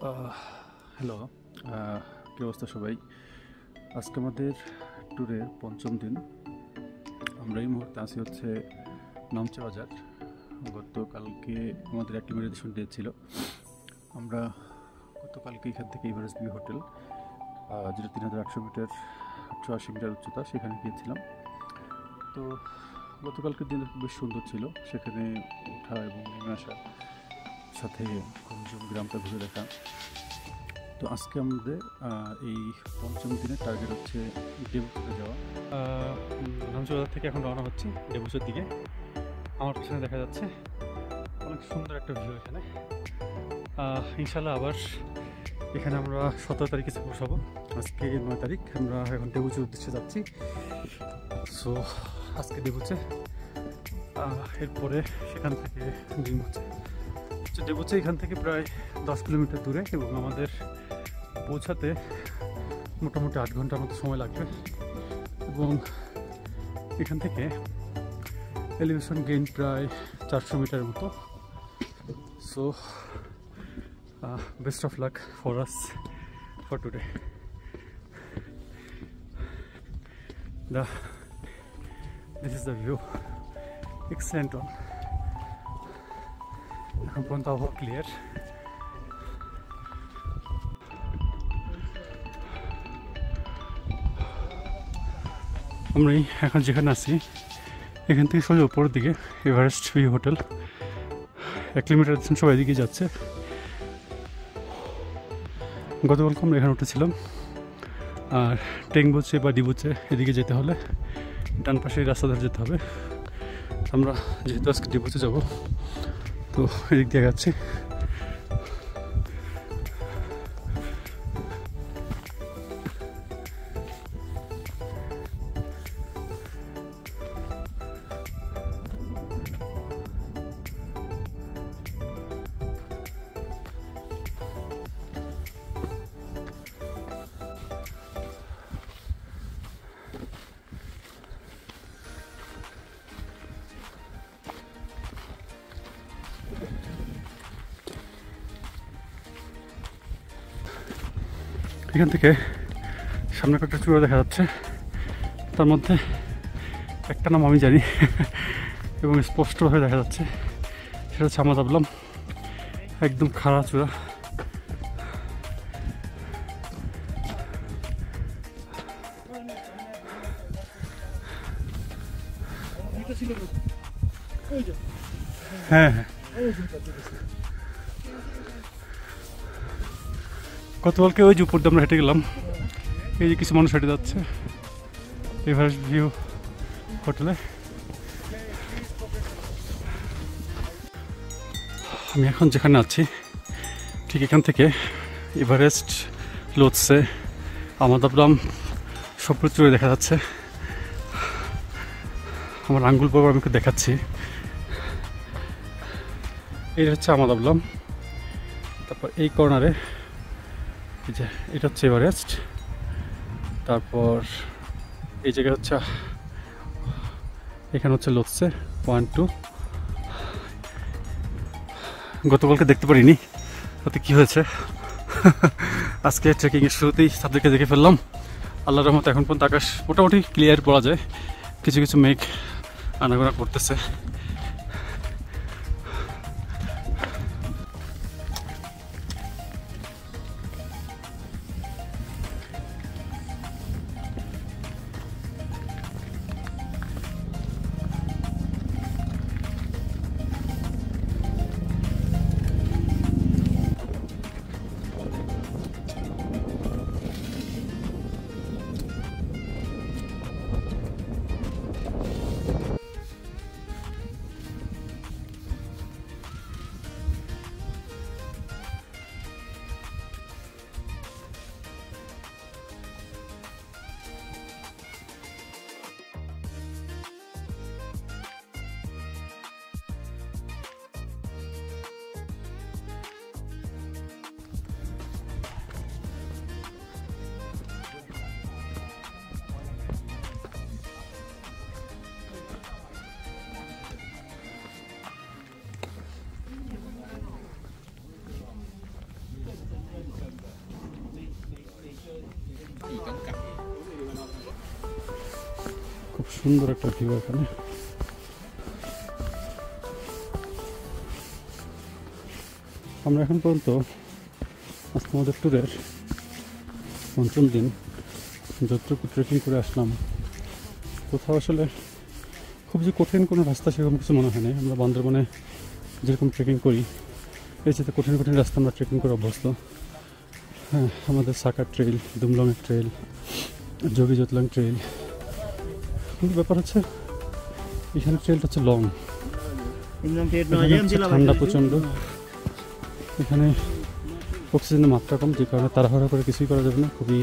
Hello, কী অবস্থা সবাই? আজকে আমাদের ট্যুরের পঞ্চম দিন। আমরা এই মুহূর্তে আছি হচ্ছে নামচা বাজার। গতকালকে আমাদের অ্যাক্লিমেটাইজেশন ডে ছিল। আমরা গতকালকে এখান থেকে এভারেস্ট ভিউ হোটেল, যেটা 3800 মিটার, 880 মিটার উচ্চতা, সেখানে গিয়েছিলাম। তো গতকালকের দিন বেশ সুন্দর ছিল। সেখানে ওঠা এবং নেমে আসার সাথে কুমজুম গ্রামটা ঘুরে দেখা। তো আজকে আমাদের এই পঞ্চম দিনের টার্গেট হচ্ছে ডেবুচুতে যাওয়া। নামচা বাজার থেকে এখন রওনা হচ্ছি ডেবুচুর দিকে। আমার পিছনে দেখা যাচ্ছে অনেক সুন্দর একটা ভিউ এখানে। ইনশাল্লাহ আবার এখানে আমরা 17 তারিখে পৌঁছাবো। আজকে 9 তারিখ, আমরা এখন ডেবুচুর উদ্দেশ্যে যাচ্ছি। সো আজকে ডেবুচে, এরপরে সেখান থেকে ডিমুচে। ডেবুচে এখান থেকে প্রায় 10 কিলোমিটার দূরে এবং আমাদের পৌঁছাতে মোটামুটি 8 ঘন্টার মতো সময় লাগবে। এবং এখান থেকে এলিভেশন গেইন প্রায় 400 মিটার মতো। So best of luck for us for today. This is the view, excellent one. এখন পর্যন্ত আবহাওয়া ক্লিয়ার। আমরা এখন যেখানে আছি এখান থেকে সোজা উপরের দিকে এভারেস্ট ভিউ হোটেল। 1 কিলোমিটার সবাই এদিকে যাচ্ছে। গতকালকে আমরা এখানে উঠেছিলাম। আর টেংবুচে বা ডিবুচে এদিকে যেতে হলে ডান পাশে রাস্তা ধরে যেতে হবে। আমরা যেহেতু আজকে ডিবুচে যাব, তো এদিক দিয়ে যাচ্ছি। এখান থেকে সামনে কয়েকটা চূড়া দেখা যাচ্ছে। তার মধ্যে একটা নাম আমি জানি এবং স্পষ্টভাবে দেখা যাচ্ছে, সেটা হচ্ছে আমাদাবলাম। একদম খাড়া চূড়া। হ্যাঁ হ্যাঁ, গতকালকে ওই যে উপর দিয়ে আমরা হেঁটে গেলাম। এই যে কিছু মানুষ হেঁটে যাচ্ছে এভারেস্ট ভিউ হোটেলে। আমি এখন যেখানে আছি ঠিক এখান থেকে এভারেস্ট, লোৎসে, আমাদাবলাম সব চূড়া দেখা যাচ্ছে। আমার আঙ্গুল বরাবর আমি একটু দেখাচ্ছি। এটা হচ্ছে আমাদাবলাম। তারপর এই কর্নারে এই যে এটা হচ্ছে এভারেস্ট। তারপর এই জায়গা হচ্ছে, এখানে হচ্ছে লোৎসে 1, 2। গতকালকে দেখতে পারিনি, তাতে কী হয়েছে। আজকে ট্রেকিংয়ের শুরুতেই তাদেরকে দেখে ফেললাম। আল্লাহর রহমতে এখন পর্যন্ত আকাশ মোটামুটি ক্লিয়ার বলা যায়। কিছু কিছু মেঘ আনাগোনা করতেছে। সুন্দর একটা ভিউ এখানে। আমরা এখন পর্যন্ত আজকে আমাদের ট্যুরের পঞ্চম দিন যতটুকু ট্রেকিং করে আসলাম, কোথাও আসলে খুব যে কঠিন কোনো রাস্তা সেরকম কিছু মনে হয় না। আমরা বান্দরবনে যেরকম ট্রেকিং করি এর সাথে কঠিন কঠিন রাস্তা আমরা ট্রেকিং করে অভ্যস্ত। হ্যাঁ, আমাদের সাকার ট্রেইল, দুমলংয়ের ট্রেইল, যোগী জোতলাং ট্রেইল, কিন্তু ব্যাপার হচ্ছে এখানে ট্রেইলটা হচ্ছে লং, ঠান্ডা প্রচণ্ড, এখানে অক্সিজেনের মাত্রা কম, যে কারণে তাড়াহুড়া করে কিছুই করা যাবে না, খুবই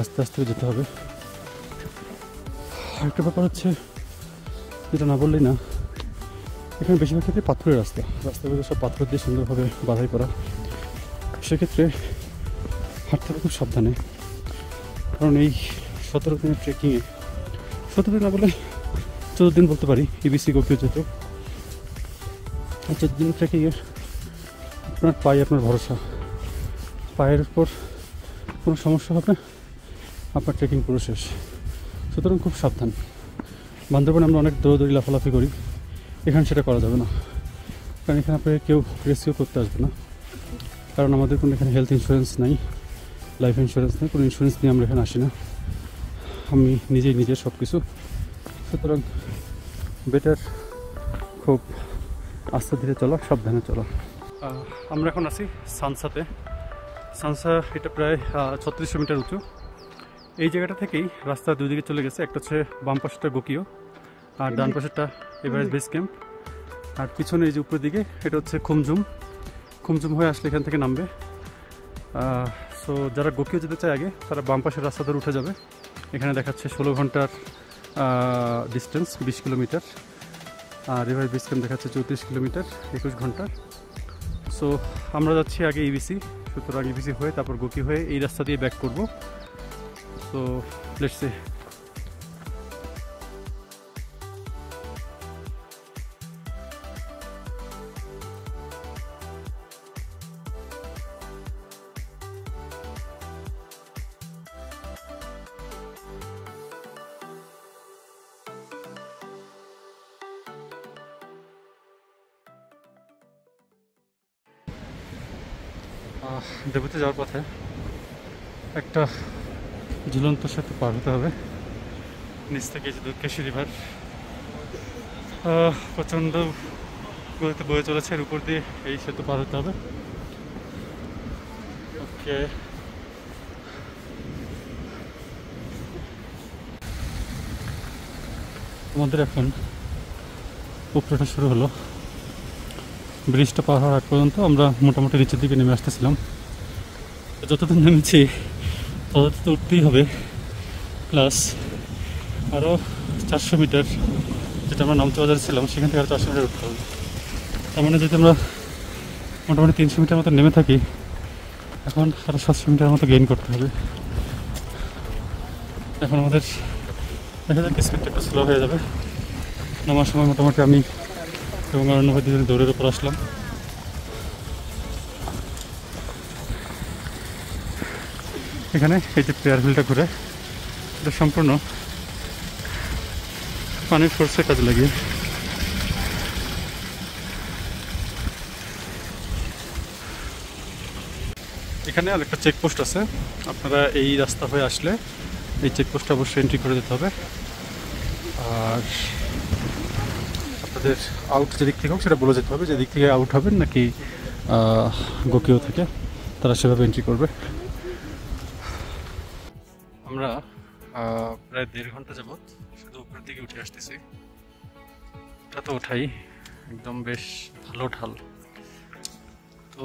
আস্তে আস্তে যেতে হবে। আরেকটা ব্যাপার হচ্ছে যেটা না বললেই না, এখানে বেশিরভাগ ক্ষেত্রে পাথরের রাস্তাগুলো সব পাথর দিয়ে সুন্দরভাবে বাধাই করা। সেক্ষেত্রে হাঁটতে হবে খুব সাবধানে, কারণ এই 17 দিনের ট্রেকিংয়ে, 17 দিন না বলে 14 দিন বলতে পারি, ইবিসি গোপীয় যেত, 14 দিন ট্রেকিংয়ে আপনার পায়ে আপনার ভরসা, পায়ের উপর কোনো সমস্যা হবে আপনার ট্রেকিং পুরো শেষ। সুতরাং খুব সাবধান। বান্দরবনে আমরা অনেক দৌড়াদৌড়ি লাফালাফি করি, এখানে সেটা করা যাবে না, কারণ এখানে আপনাকে কেউ রেস্কিউ করতে আসবে না, কারণ আমাদের কোনো এখানে হেলথ ইন্স্যুরেন্স নাই, লাইফ ইন্স্যুরেন্স নেই, কোনো ইন্স্যুরেন্স নিয়ে আমরা এখানে আসি না, আমি নিজের সব কিছু। সুতরাং বেটার খুব আস্তে ধীরে চলা, সাবধানে চলা। আমরা এখন আছি সানসাতে। সানসা এটা প্রায় 3600 মিটার উঁচু। এই জায়গাটা থেকেই রাস্তা দুই দিকে চলে গেছে, একটা হচ্ছে বাম পাশেটা গোকিও আর ডান পাশেরটা এভারেস্ট বেস ক্যাম্প, আর পিছনে এই যে উপরের দিকে এটা হচ্ছে খুমজুম হয়ে আসলে এখান থেকে নামবে। সো যারা গোকিও যেতে চায় আগে, তারা বাম পাশের রাস্তা ধরে উঠে যাবে। এখানে দেখাচ্ছে 16 ঘন্টার ডিস্টেন্স, 20 কিলোমিটার, আর এভারেস্ট বেস ক্যাম্প দেখাচ্ছে 34 কিলোমিটার, 21 ঘন্টার। সো আমরা যাচ্ছি আগে ইবিসি, সুতরাং ইবিসি হয়ে তারপর গোকি হয়ে এই রাস্তা দিয়ে ব্যাক করব। So let's see. দেবুতে যাওয়ার পথে একটা ঝুলন্ত সেতু পার হতে হবে, নিচ থেকে যে দুধকেশী রিভার প্রচণ্ড গতিতে বয়ে চলেছে, এর উপর দিয়ে এই সেতু পার হতে হবে। ওকে, আমাদের এখন উপরেটা শুরু হলো। ব্রিজটা পার হওয়ার আগ পর্যন্ত আমরা মোটামুটি নিচের দিকে নেমে আসতেছিলাম, যতদিন নেমেছি তত তো উঠতেই হবে, প্লাস আরও 400 মিটার, যেটা আমরা নামতে বাজারে ছিলাম সেখান থেকে আরও 400 মিটার উঠতে হবে। তার মানে যদি আমরা মোটামুটি 300 মিটার মতো নেমে থাকি, এখন আরও 700 মিটার মতো গেইন করতে হবে। এখন আমাদের দেখা যাক স্পিডটা একটু স্লো হয়ে যাবে। নামার সময় মোটামুটি আমি এবং অন্য ভাই দুজনে দৌড়ের উপর আসলাম। এখানে এই যে প্লেয়ার ফিল্ডটা ঘুরে, এটা সম্পূর্ণ পানির ফোর্সে কাজে লাগিয়ে। এখানে আর একটা চেকপোস্ট আছে, আপনারা এই রাস্তা হয়ে আসলে এই চেকপোস্টটা অবশ্যই এন্ট্রি করে দিতে হবে। আর আপনাদের আউট যেদিক থেকে হোক সেটা বলে যেতে হবে, যেদিক থেকে আউট হবেন নাকি গোকিও থেকে, তারা সেভাবে এন্ট্রি করবে। আমরা প্রায় 1.5 ঘন্টা যাবৎ শুধু উপরের দিকে উঠে আসতেছি। এটা তো ওঠাই একদম বেশ ভালো ঢাল। তো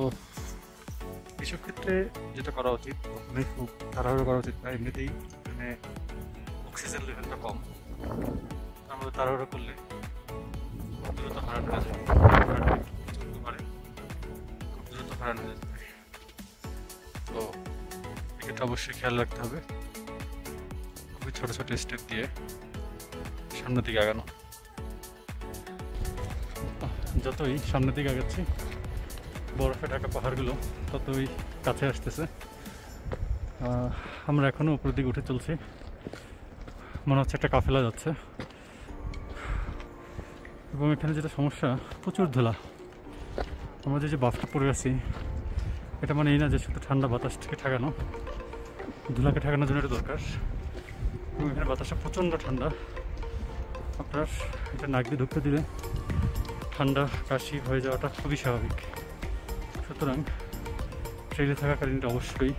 এসব ক্ষেত্রে যেটা করা উচিত, প্রথমে খুব তাড়াহুড়ো করা উচিত না, এমনিতেই মানে অক্সিজেন লেভেলটা কম, তার মধ্যে তাড়াহুড়ো করলে খুব দ্রুত হারানো হয়ে যাবে, প্রচন্ড পারে খুব দ্রুত হারানো হয়ে যাবে। তো এটা অবশ্যই খেয়াল রাখতে হবে, খুবই ছোটো ছোটো স্টেপ দিয়ে সামনের দিকে আগানো। যতই সামনের দিকে আগাচ্ছি, বরফে ঢাকা পাহাড়গুলো ততই কাছে আসতেছে। আমরা এখনও উপরের দিকে উঠে চলছি। মনে হচ্ছে একটা কাফেলা যাচ্ছে। এবং এখানে যেটা সমস্যা, প্রচুর ধুলা। আমরা যে বাফটা পরে আছি, এটা মানে এই না যে শুধু ঠান্ডা বাতাসটাকে ঠেকানো, ধুলাকে ঠেকানোর জন্য এটা দরকার। এবং এখানে বাতাসটা প্রচণ্ড ঠান্ডা। আপনার এটা নাক দিয়ে ঢুকতে দিলে ঠান্ডা কাশি হয়ে যাওয়াটা খুবই স্বাভাবিক। সুতরাং ট্রেনে থাকাকালীন অবশ্যই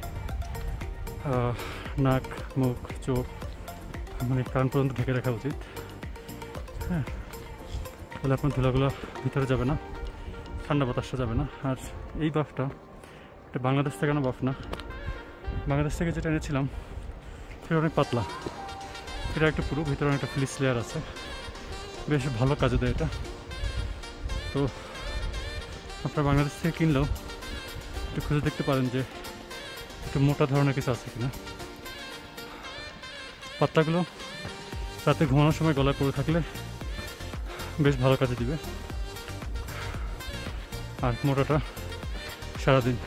নাক, মুখ, চোখ মানে কান পর্যন্ত ঢেকে রাখা উচিত। হ্যাঁ, তাহলে আপনার ধুলাগুলো ভিতরে যাবে না, ঠান্ডা বাতাসটা যাবে না। আর এই বাফটা এটা বাংলাদেশ থেকে আনা বাফ না, বাংলাদেশ থেকে যেটা এনেছিলাম সেটা অনেক পাতলা, এটা একটা পুরো ভিতরে অনেকটা ফ্লিস লেয়ার আছে, বেশ ভালো কাজে দেয় এটা। তো আপনারা বাংলাদেশ থেকে কিনলেও একটু খুঁজে দেখতে পারেন যে একটু মোটা ধরনের কিছু আছে কিনা। পাতলাগুলো রাতে ঘুমানোর সময় গলায় পড়ে থাকলে বেশ ভালো কাজে দিবে, আর মোটাটা সারাদিন।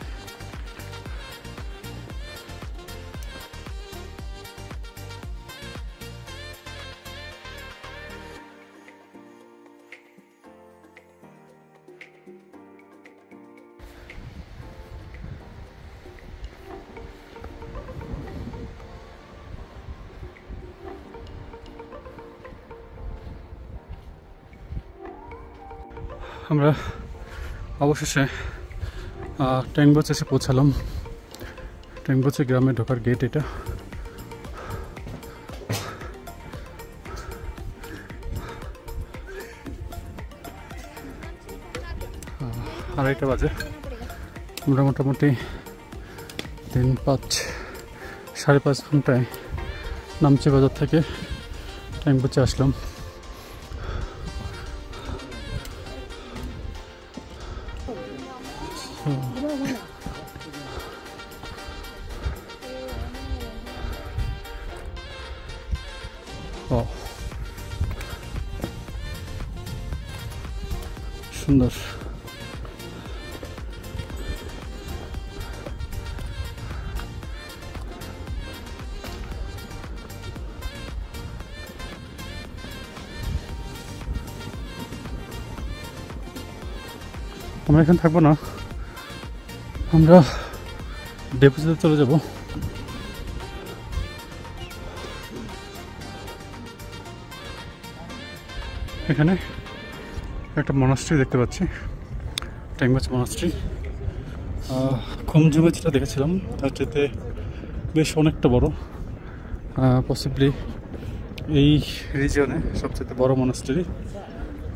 আমরা অবশেষে ট্যাংবোচ এসে পৌঁছালাম। ট্যাংবোচে গ্রামে ঢোকার গেট এটা। আড়াইটা বাজে। আমরা মোটামুটি 3-5 ঘন্টায় নামচি বাজার থেকে ট্যাংবোচে আসলাম। সুন্দর। আমরা এখানে থাকবো না, আমরা ডেপোজিটে চলে যাব। এখানে একটা মনাস্ট্রি দেখতে পাচ্ছি, ট্যাংবোচ মনাস্ট্রি। খুমজুমে যেটা দেখেছিলাম তার চেয়ে বেশ অনেকটা বড়, পসিবলি এই রিজিয়নে সবচেয়ে বড় মনাস্ট্রি।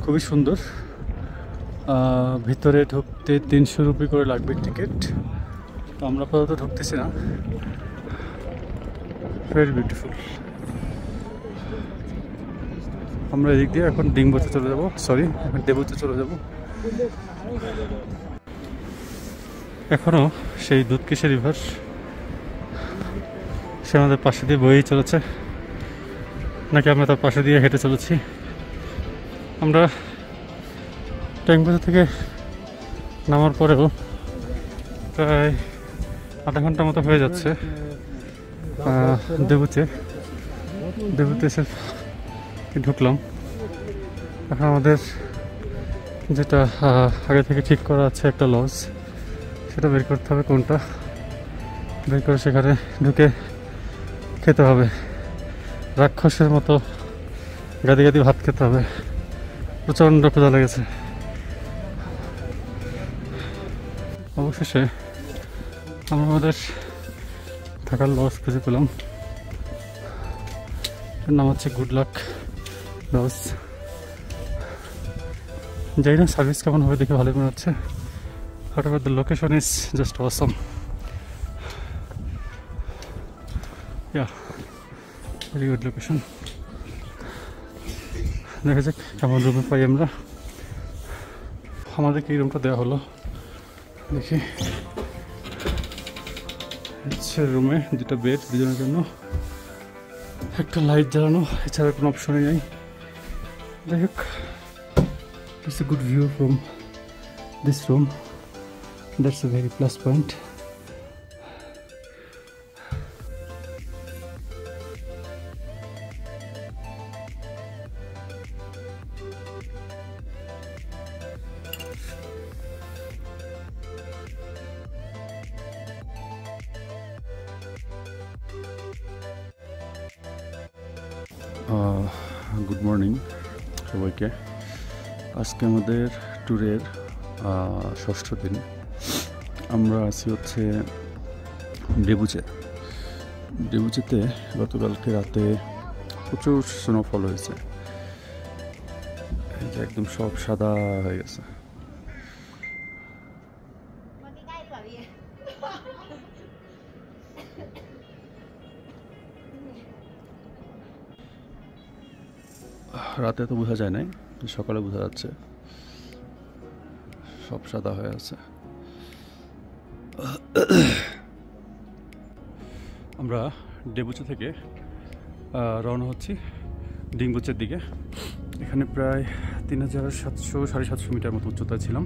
খুবই সুন্দর। ভিতরে ঢুকতে 300 রুপি করে লাগবে টিকিট। তো আমরা আপাতত ঢুকতেছি না। Very beautiful. আমরা এদিক দিয়ে এখন ডিংবোতে চলে যাব, এখন ডেবোতে চলে যাব। এখনও সেই দুধকেশী রিভার সে আমাদের পাশে দিয়ে বয়েই চলেছে, নাকি আমরা তার পাশে দিয়ে হেঁটে চলেছি। আমরা ট্যাংবোতে থেকে নামার পরেও প্রায় আধা ঘন্টার মতো হয়ে যাচ্ছে ডেবোতে এসে ঢুকলাম। এখন আমাদের যেটা আগে থেকে ঠিক করা আছে একটা লজ, সেটা বের করতে হবে। কোনটা বের করে সেখানে ঢুকে খেতে হবে। রাক্ষসের মতো গাদি গাদি ভাত খেতে হবে, প্রচণ্ড ক্ষুধা লেগেছে। অবশেষে আমরা আমাদের থাকার লজ খুঁজে পেলাম। এর নাম হচ্ছে গুড লাক লজ। যাই না সার্ভিস কেমন হবে দেখে ভালোই মনে হচ্ছে। However, the location is just awesome. Yeah, very good location. দেখা যাক কেমন রুমে পাই আমরা। আমাদেরকে এই রুমটা দেওয়া হলো, দেখি। হচ্ছে রুমে 2টা বেড, 2জনের জন্য, একটা লাইট জ্বালানো, এছাড়া কোনো অপশনই নেই। যাই হোক, it's a good view from this room. That's a very plus point. Good morning সবাইকে। আজকে আমাদের ট্যুরের ষষ্ঠ দিন। আমরা আছি হচ্ছে ডেবুচেতে গতকালকে রাতে প্রচুর স্নোফল হয়েছে, এই যে একদম সব সাদা হয়ে গেছে। রাতে তো বোঝা যায় নাই, সকালে বোঝা যাচ্ছে সব সাদা হয়ে আছে। আমরা ডেবুচে থেকে রওনা হচ্ছি ডিংবুচের দিকে। এখানে প্রায় 3700 750 মিটার মতো উচ্চতায় ছিলাম,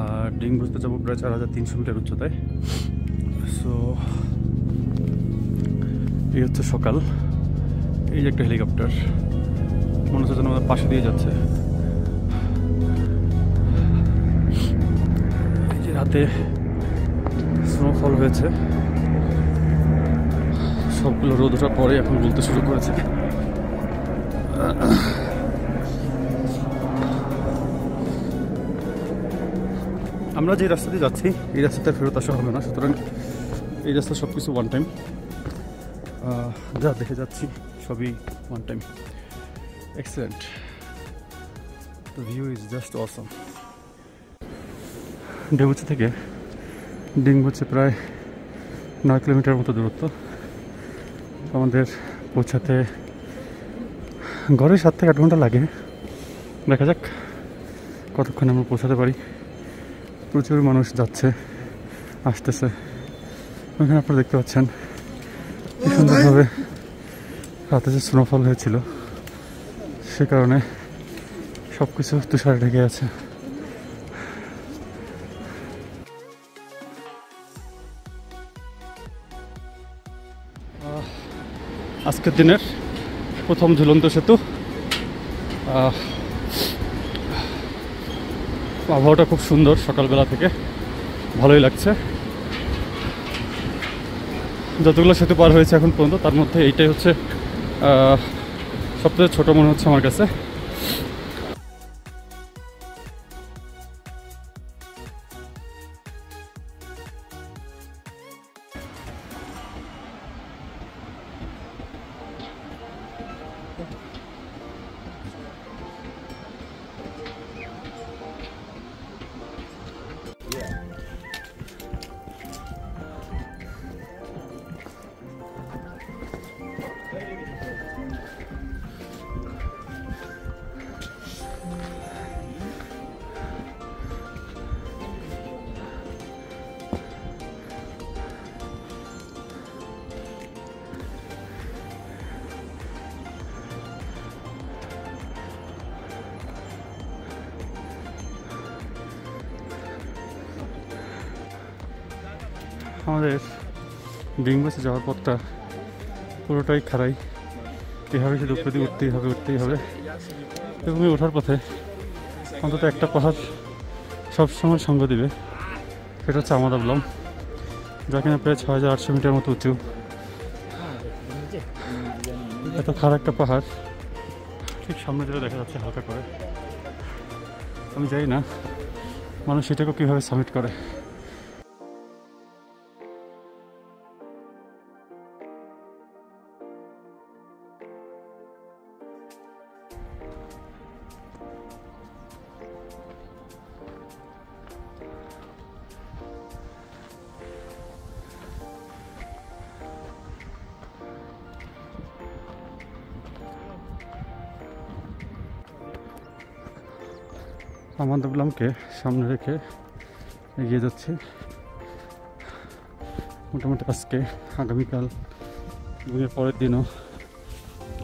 আর ডিংবুচতে যাবো প্রায় 4300 মিটার উচ্চতায়। সো এই হচ্ছে সকাল। এই যে একটা হেলিকপ্টার মনে হচ্ছে যেন আমাদের পাশে দিয়ে যাচ্ছে। এই যে রাতে স্নোফল হয়েছে, সবগুলো রোদ ওঠার পরে এখন বলতে শুরু করেছে। আমরা যে রাস্তা দিয়ে যাচ্ছি এই রাস্তাতে ফেরত আসা হবে না, সুতরাং এই রাস্তা সব কিছু ওয়ান টাইম। যা দেখে যাচ্ছি সবই one time. Excellent, the view is just awesome. Deboche থেকে ডিংবুচে প্রায় 9 কিলোমিটার মতো দূরত্ব। আমাদের পৌঁছাতে গড়ে 7 থেকে 8 ঘন্টা লাগে। দেখা যাক কতক্ষণ আমরা পৌঁছাতে পারি। প্রচুর মানুষ যাচ্ছে আসতেছে। ওখানে আপনারা দেখতে পাচ্ছেন কি সুন্দরভাবে রাতে যে স্নোফল হয়েছিল সে কারণে সব কিছু তুষারে ঢেকে আছে। আজকের দিনের প্রথম ঝুলন্ত সেতু। আবহাওয়াটা খুব সুন্দর, সকালবেলা থেকে ভালোই লাগছে। যতগুলো সেতু পার হয়েছে এখন পর্যন্ত তার মধ্যে এইটাই হচ্ছে সবথেকে ছোট মনে হচ্ছে আমার কাছে। আমাদের ডিংবুচে যাওয়ার পথটা পুরোটাই খাড়াই। এভাবে শুধু উপরে দিয়ে উঠতেই হবে। এবং ওঠার পথে অন্তত একটা পাহাড় সবসময় সঙ্গ দিবে, সেটা হচ্ছে আমাদাবলম, যা কিনা প্রায় 6800 মিটার মতো উঁচু। এত খারাপ একটা পাহাড় ঠিক সামনে দিকে দেখা যাচ্ছে হালকা করে। আমি জানি না মানুষ সেটাকে কীভাবে সাবমিট করে। আমাদাবলমকে সামনে রেখে এগিয়ে যাচ্ছি। মোটামুটি আজকে, আগামীকাল এবং এর পরের দিনও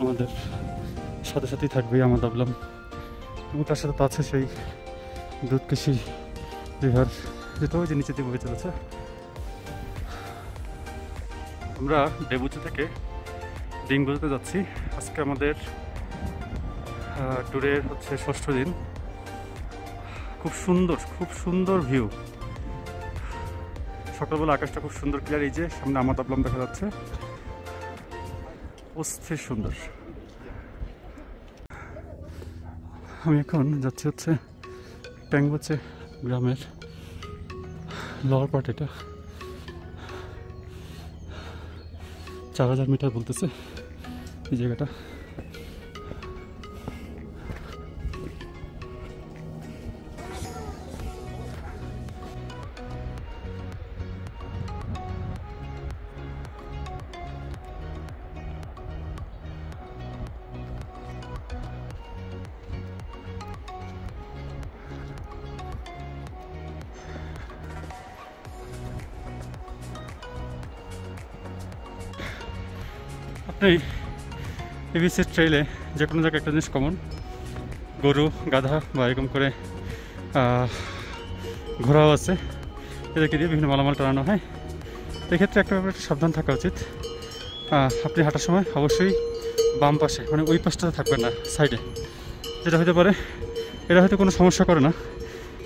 আমাদের সাথে সাথেই থাকবে আমাদাবলম, এবং তার সাথে তো আছে সেই দুধকেশী রিভার, যেটা ওই যে নিচে দিয়ে বয়ে চলেছে। আমরা ডেবুচে থেকে ডিংবুচেতে যাচ্ছি। আজকে আমাদের ট্যুরের হচ্ছে ষষ্ঠ দিন। খুব সুন্দর ভিউ। সকালবেলা আকাশটা খুব সুন্দর ক্লিয়ার। এই যে সামনে আমাদাবলম দেখা যাচ্ছে, অস্থির সুন্দর। আমি এখন যাচ্ছি হচ্ছে ট্যাংবাচে গ্রামের লোয়ার পার্ট। এটা 4000 মিটার বলতেছে এই জায়গাটা। আপনি এবিসি ট্রেইলে যে কোনো জায়গায় একটা জিনিস কমন, গরু গাধা বা এরকম করে ঘোড়াও আছে, এদেরকে দিয়ে বিভিন্ন মালামাল টানানো হয়। এক্ষেত্রে একটা ব্যাপারে একটু সাবধান থাকা উচিত। আপনি হাঁটার সময় অবশ্যই বাম পাশে, মানে ওই পাশটাতে থাকবেন না, সাইডে। যেটা হতে পারে এটা হয়তো কোনো সমস্যা করে না,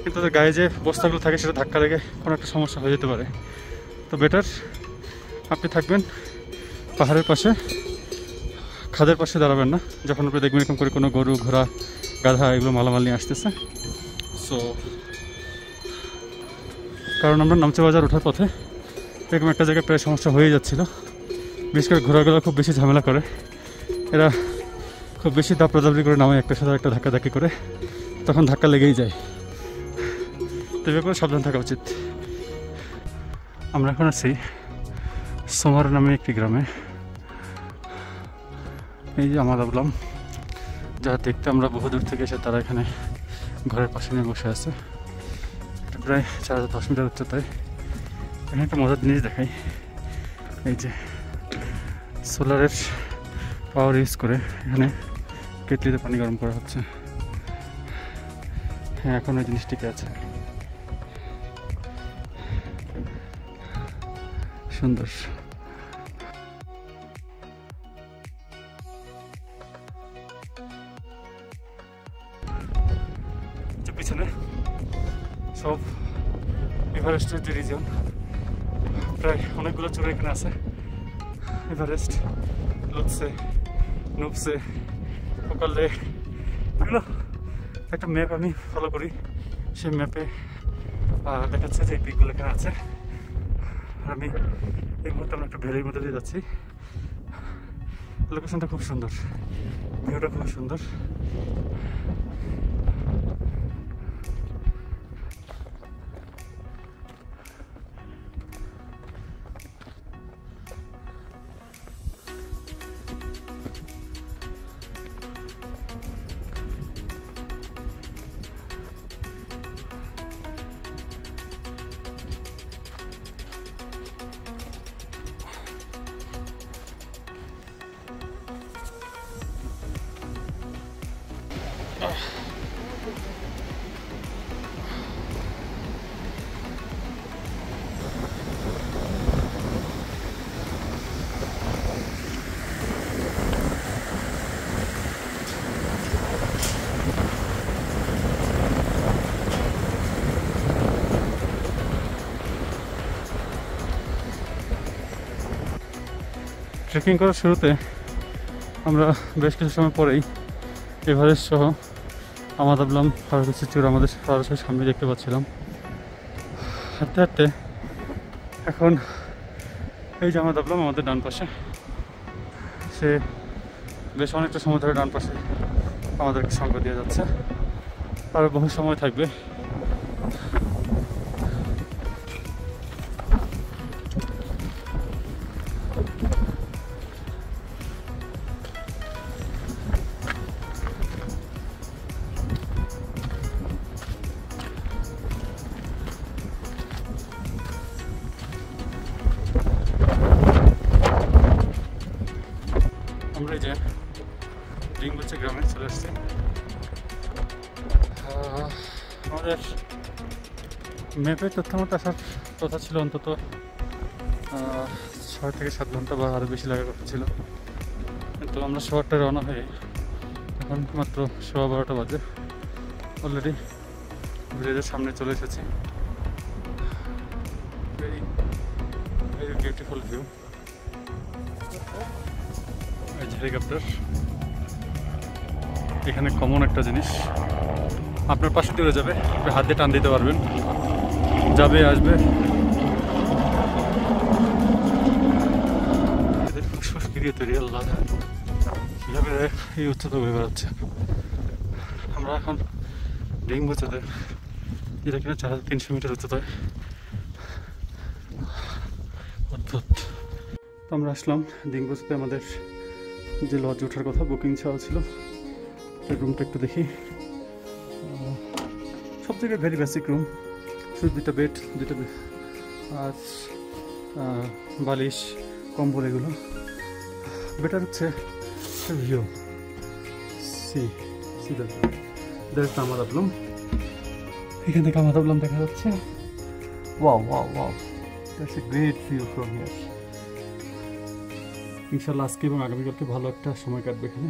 কিন্তু তাদের গায়ে যে বস্তাগুলো থাকে সেটা ধাক্কা লেগে কোনো একটা সমস্যা হয়ে যেতে পারে। তো বেটার আপনি থাকবেন পাহাড়ের পাশে, খাদের পাশে দাঁড়াবেন না যখন আপনি দেখবেন এরকম করে কোনো গরু ঘোড়া গাধা এগুলো মালামাল নিয়ে আসতেছে। সো কারণ আমরা নামচা বাজার ওঠার পথে এরকম একটা জায়গায় প্রায় সমস্যা হয়ে যাচ্ছিল। বিশেষ করে ঘোড়াগুলো খুব বেশি ঝামেলা করে, এরা খুব বেশি দাপড়াদাপড়ি করে নামে একটার সাথে একটা ধাক্কাধাক্কি করে, তখন ধাক্কা লেগেই যায়। তো এ ব্যাপারে সাবধান থাকা উচিত। আমরা এখন আছি সোমার নামে একটি গ্রামে। এই যে আমাদ আবলাম, যারা দেখতে আমরা বহু দূর থেকে এসে তারা এখানে ঘরের পাশে নিয়ে বসে আছে। প্রায় 4010 মিটার উচ্চতায়। এখানে একটা মজার জিনিস দেখাই, এই যে সোলারের পাওয়ার ইউজ করে এখানে কেটলিতে পানি গরম করা হচ্ছে। হ্যাঁ, এখন ওই জিনিস টিকে আছে, সুন্দর। পিছনে সব এভারেস্টের যে রিজন, প্রায় অনেকগুলো চূড়া এখানে আছে। এভারেস্ট, লুৎসে, নুপসে, ওকালে, এগুলো একটা ম্যাপ আমি ফলো করি। সেই ম্যাপে দেখাচ্ছে যে এই পিকগুলো এখানে আছে। আর আমি এই মুহূর্তে আমরা একটা ভ্যালির মধ্যে দিয়ে যাচ্ছি। লোকেশনটা খুব সুন্দর, ভিউটা খুব সুন্দর। ট্রেকিং করার শুরুতে আমরা বেশ কিছু সময় পরেই এভারেস্ট সহ আমাদ আবলাম আরও কিছু চূড়া আমাদের সরাসরি সামনে দেখতে পাচ্ছিলাম। হাঁটতে হাঁটতে এখন এই যে আমাদ আবলাম আমাদের ডান পাশে, সে বেশ অনেকটা সময় ধরে ডান পাশে আমাদেরকে সঙ্গ দিয়ে যাচ্ছে, আরও বহু সময় থাকবে। আমরা এই যে ডিঙ্গুচে গ্রামে চলে আসছি। আমাদের ম্যাপের তথ্য মতো আসার কথা ছিল অন্তত 6 থেকে 7 ঘন্টা বা আরও বেশি লাগার কথা ছিল, কিন্তু আমরা 8টায় রওনা হয়ে এখন মাত্র 12:15 বাজে। অলরেডি ভিলেজের সামনে চলে এসেছি। Very very beautiful view. এই যে হেলিকপ্টার, এখানে কমন একটা জিনিস, আপনার পাশে দূরে যাবে, আপনি হাত দিয়ে টান দিতে পারবেন, যাবে আসবে। এদের ফুসফুস ফিরিয়ে তৈরি, আল্লাহ কীভাবে এই উচ্চতা ঘুরে বেড়াচ্ছে। আমরা এখন ডিম্বুচাতে, যেটা কিনা 4300 মিটার উচ্চতায়। অদ্ভুত। তো আমরা আসলাম ডিম্বুচাতে, আমাদের যে লজ ওঠার কথা বুকিং ছাড়া ছিল, সেই রুমটা একটু দেখি। সব থেকে ভেরি বেসিক রুম, শুধু দুটা বেড, আর বালিশ, কম্বল, এগুলো। বেটার হচ্ছে ভিউ, আমাদাবলম, এখান থেকে আমাদাবলম দেখা যাচ্ছে। Wow wow wow, that's a great view from here. ইনশাল্লাহ আজকে এবং আগামীকালকে ভালো একটা সময় কাটবে এখানে।